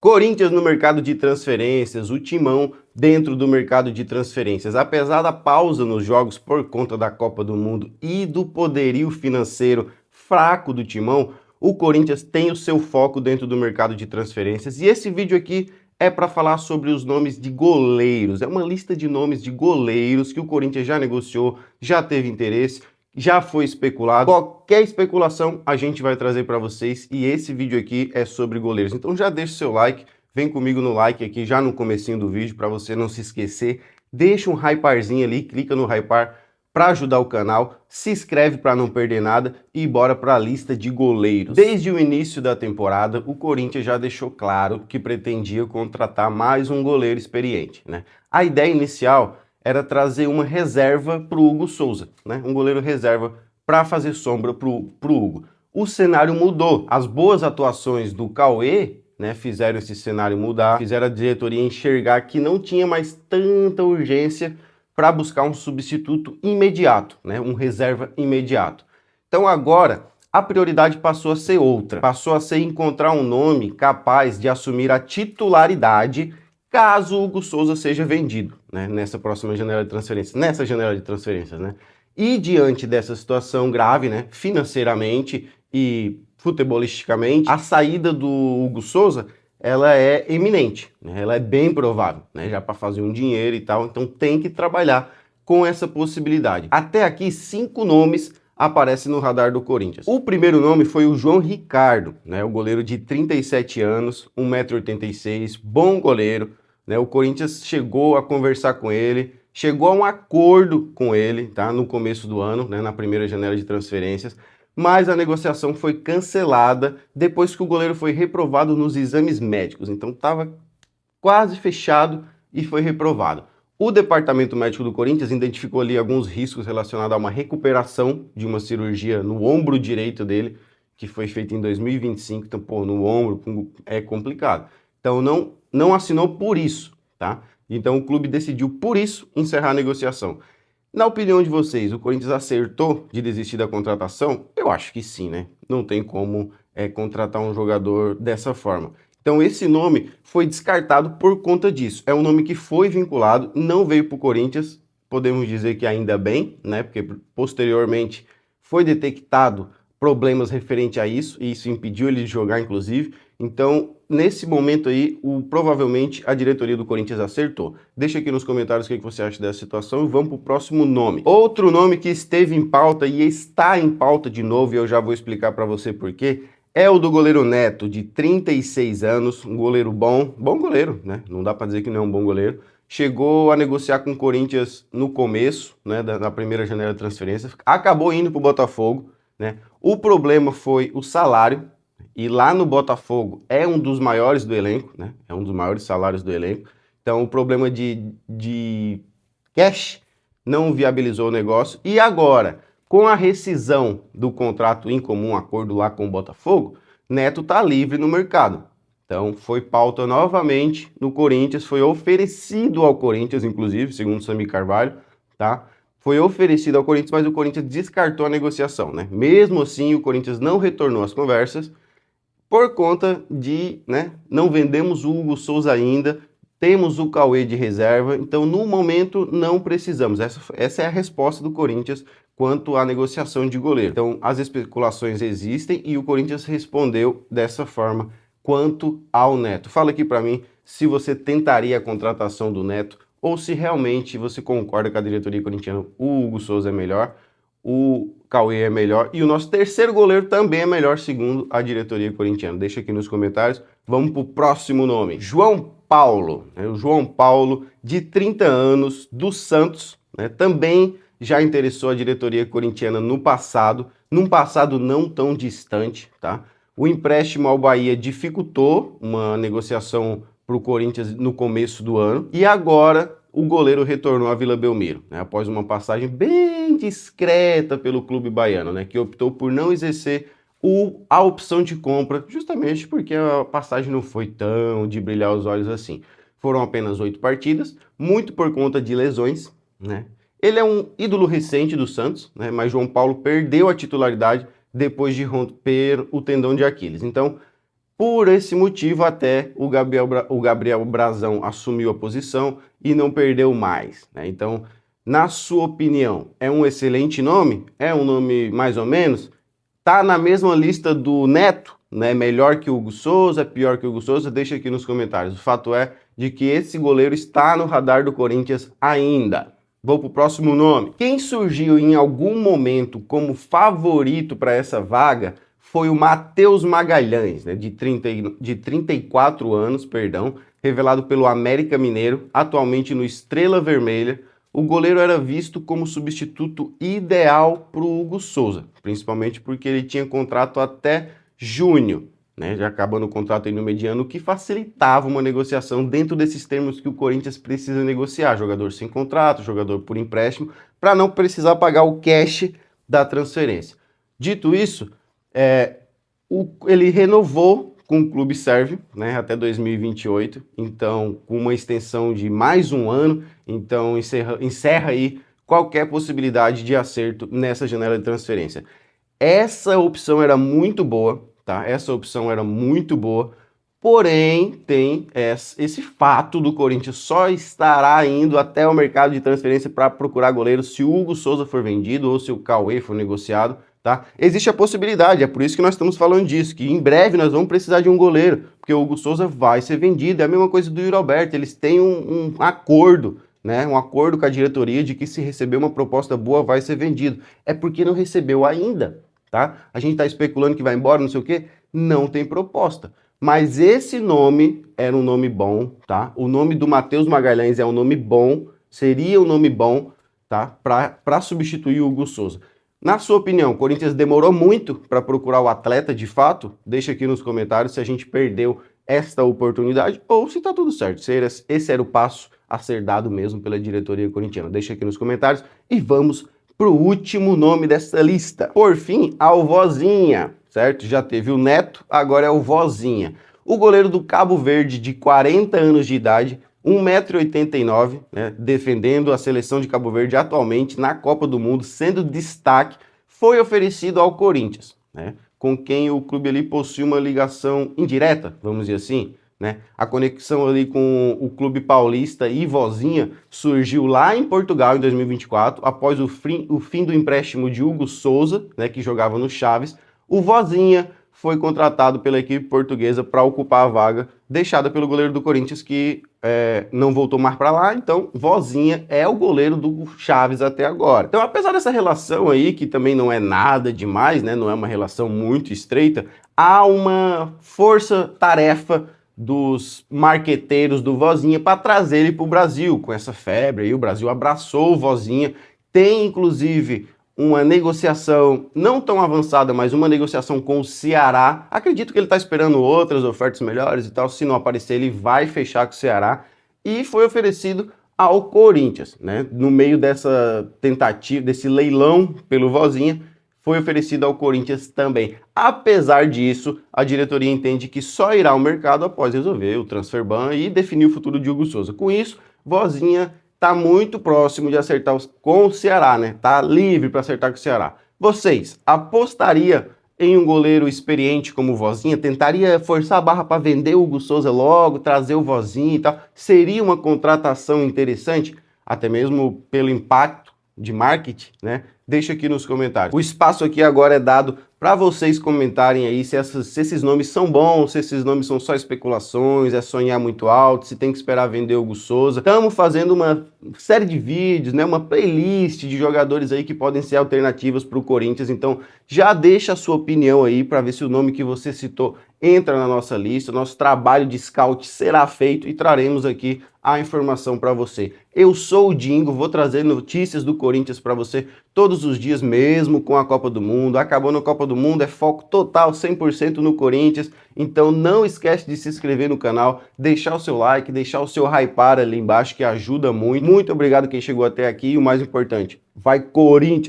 Corinthians no mercado de transferências, o Timão dentro do mercado de transferências. Apesar da pausa nos jogos por conta da Copa do Mundo e do poderio financeiro fraco do Timão, o Corinthians tem o seu foco dentro do mercado de transferências. E esse vídeo aqui é para falar sobre os nomes de goleiros. É uma lista de nomes de goleiros que o Corinthians já negociou, já teve interesse, já foi especulado. Qualquer especulação a gente vai trazer para vocês e esse vídeo aqui é sobre goleiros. Então já deixa o seu like, vem comigo no like aqui já no comecinho do vídeo para você não se esquecer. Deixa um hyparzinho ali, clica no hypar para ajudar o canal, se inscreve para não perder nada e bora para a lista de goleiros. Desde o início da temporada, o Corinthians já deixou claro que pretendia contratar mais um goleiro experiente, né? A ideia inicial era trazer uma reserva para o Hugo Souza, né? Um goleiro reserva para fazer sombra para o Hugo. O cenário mudou. As boas atuações do Cauê, né, fizeram esse cenário mudar, fizeram a diretoria enxergar que não tinha mais tanta urgência para buscar um substituto imediato, né, um reserva imediato. Então agora a prioridade passou a ser outra, passou a ser encontrar um nome capaz de assumir a titularidade caso o Hugo Souza seja vendido, né, nessa próxima janela de transferências, né? E diante dessa situação grave, né, financeiramente e futebolisticamente, a saída do Hugo Souza, ela é eminente, né, ela é bem provável, né, já para fazer um dinheiro e tal, então tem que trabalhar com essa possibilidade. Até aqui, 5 nomes aparecem no radar do Corinthians. O primeiro nome foi o João Ricardo, né, o goleiro de 37 anos, 1,86 m, bom goleiro, né, o Corinthians chegou a conversar com ele, chegou a um acordo com ele, tá, no começo do ano, né, na primeira janela de transferências, mas a negociação foi cancelada depois que o goleiro foi reprovado nos exames médicos, então estava quase fechado e foi reprovado. O departamento médico do Corinthians identificou ali alguns riscos relacionados a uma recuperação de uma cirurgia no ombro direito dele, que foi feita em 2025, então, pô, no ombro é complicado. Então, não assinou por isso, tá? Então, o clube decidiu, por isso, encerrar a negociação. Na opinião de vocês, o Corinthians acertou de desistir da contratação? Eu acho que sim, né? Não tem como contratar um jogador dessa forma. Então esse nome foi descartado por conta disso. É um nome que foi vinculado, não veio para o Corinthians, podemos dizer que ainda bem, né? Porque posteriormente foi detectado problemas referente a isso, e isso impediu ele de jogar, inclusive. Então, nesse momento aí, provavelmente a diretoria do Corinthians acertou. Deixa aqui nos comentários o que você acha dessa situação e vamos para o próximo nome. Outro nome que esteve em pauta e está em pauta de novo, e eu já vou explicar para você por quê, é o do goleiro Neto, de 36 anos, um goleiro bom goleiro, né? Não dá para dizer que não é um bom goleiro. Chegou a negociar com o Corinthians no começo, né, da primeira janela de transferência, acabou indo para o Botafogo, né? O problema foi o salário, e lá no Botafogo é um dos maiores do elenco, né? É um dos maiores salários do elenco. Então o problema de cash não viabilizou o negócio. E agora, com a rescisão do contrato em comum acordo lá com o Botafogo, Neto está livre no mercado. Então foi pauta novamente no Corinthians, foi oferecido ao Corinthians, inclusive, segundo o Samir Carvalho, tá? Foi oferecido ao Corinthians, mas o Corinthians descartou a negociação, né? Mesmo assim, o Corinthians não retornou às conversas por conta de, né, não vendemos o Hugo Souza ainda, temos o Cauê de reserva, então no momento não precisamos. Essa é a resposta do Corinthians quanto à negociação de goleiro. Então as especulações existem e o Corinthians respondeu dessa forma quanto ao Neto. Fala aqui para mim se você tentaria a contratação do Neto ou se realmente você concorda com a diretoria corintiana, o Hugo Souza é melhor, o Cauê é melhor e o nosso terceiro goleiro também é melhor segundo a diretoria corintiana. Deixa aqui nos comentários. Vamos para o próximo nome. João Paulo, né? O João Paulo, de 30 anos, do Santos, né? Também já interessou a diretoria corintiana no passado, num passado não tão distante, tá? O empréstimo ao Bahia dificultou uma negociação para o Corinthians no começo do ano e agora o goleiro retornou à Vila Belmiro, né, após uma passagem bem discreta pelo clube baiano, né, que optou por não exercer a opção de compra, justamente porque a passagem não foi tão de brilhar os olhos assim. Foram apenas 8 partidas, muito por conta de lesões, né? Ele é um ídolo recente do Santos, né, mas João Paulo perdeu a titularidade depois de romper o tendão de Aquiles. Então, Por esse motivo, até o Gabriel Brazão assumiu a posição e não perdeu mais, né? Então, na sua opinião, é um excelente nome? É um nome mais ou menos? Tá na mesma lista do Neto, né? Melhor que o Hugo Souza, pior que o Hugo Souza? Deixa aqui nos comentários. O fato é de que esse goleiro está no radar do Corinthians ainda. Vou para o próximo nome. Quem surgiu em algum momento como favorito para essa vaga foi o Matheus Magalhães, né, de 34 anos, revelado pelo América Mineiro, atualmente no Estrela Vermelha. O goleiro era visto como substituto ideal para o Hugo Souza, principalmente porque ele tinha contrato até junho, né, já acabando o contrato aí no mediano, o que facilitava uma negociação dentro desses termos que o Corinthians precisa negociar, jogador sem contrato, jogador por empréstimo, para não precisar pagar o cash da transferência. Dito isso, ele renovou com o clube sérvio, né, até 2028, então com uma extensão de mais um ano, então encerra aí qualquer possibilidade de acerto nessa janela de transferência. Essa opção era muito boa, tá? Essa opção era muito boa, porém tem esse fato do Corinthians só estará indo até o mercado de transferência para procurar goleiro se o Hugo Souza for vendido ou se o Cauê for negociado. Tá? Existe a possibilidade, é por isso que nós estamos falando disso, que em breve nós vamos precisar de um goleiro, porque o Hugo Souza vai ser vendido, é a mesma coisa do Yuri Alberto, eles têm um acordo, né? Um acordo com a diretoria de que se receber uma proposta boa vai ser vendido, é porque não recebeu ainda, tá? A gente está especulando que vai embora, não sei o quê, não tem proposta, mas esse nome era um nome bom, tá? O nome do Matheus Magalhães é um nome bom, seria um nome bom, tá? Para substituir o Hugo Souza. Na sua opinião, o Corinthians demorou muito para procurar o atleta de fato? Deixa aqui nos comentários se a gente perdeu esta oportunidade ou se está tudo certo, se esse era o passo a ser dado mesmo pela diretoria corintiana. Deixa aqui nos comentários e vamos para o último nome dessa lista. Por fim, a Vozinha, certo? Já teve o Neto, agora é o Vozinha. O goleiro do Cabo Verde, de 40 anos de idade, 1,89 m, né, defendendo a seleção de Cabo Verde atualmente na Copa do Mundo, sendo destaque, foi oferecido ao Corinthians, né, com quem o clube ali possui uma ligação indireta, vamos dizer assim, né? A conexão ali com o clube paulista e Vozinha surgiu lá em Portugal em 2024, após o fim do empréstimo de Hugo Souza, né, que jogava no Chaves. O Vozinha foi contratado pela equipe portuguesa para ocupar a vaga deixada pelo goleiro do Corinthians, que não voltou mais para lá, então Vozinha é o goleiro do Chaves até agora. Então, apesar dessa relação aí, que também não é nada demais, né, não é uma relação muito estreita, há uma força-tarefa dos marqueteiros do Vozinha para trazer ele para o Brasil, com essa febre aí, o Brasil abraçou o Vozinha, tem inclusive uma negociação não tão avançada, mas uma negociação com o Ceará. Acredito que ele está esperando outras ofertas melhores e tal. Se não aparecer, ele vai fechar com o Ceará. E foi oferecido ao Corinthians, né? No meio dessa tentativa, desse leilão pelo Vozinha, foi oferecido ao Corinthians também. Apesar disso, a diretoria entende que só irá ao mercado após resolver o transfer ban e definir o futuro de Hugo Souza. Com isso, Vozinha tá muito próximo de acertar com o Ceará, né? Tá livre para acertar com o Ceará. Vocês apostaria em um goleiro experiente como o Vozinha? Tentaria forçar a barra para vender o Hugo Souza logo, trazer o Vozinha e tal? Seria uma contratação interessante, até mesmo pelo impacto de marketing, né? Deixa aqui nos comentários. O espaço aqui agora é dado para vocês comentarem aí se esses nomes são bons, se esses nomes são só especulações, é sonhar muito alto, se tem que esperar vender o Hugo Souza. Estamos fazendo uma série de vídeos, né, uma playlist de jogadores aí que podem ser alternativas para o Corinthians, então já deixa a sua opinião aí para ver se o nome que você citou entra na nossa lista. Nosso trabalho de scout será feito e traremos aqui a informação para você. Eu sou o Dingo, vou trazer notícias do Corinthians para você todos os dias, mesmo com a Copa do Mundo. Acabou na Copa do Mundo, é foco total, 100% no Corinthians. Então não esquece de se inscrever no canal, deixar o seu like, deixar o seu hypar ali embaixo, que ajuda muito. Muito obrigado quem chegou até aqui e o mais importante, vai Corinthians!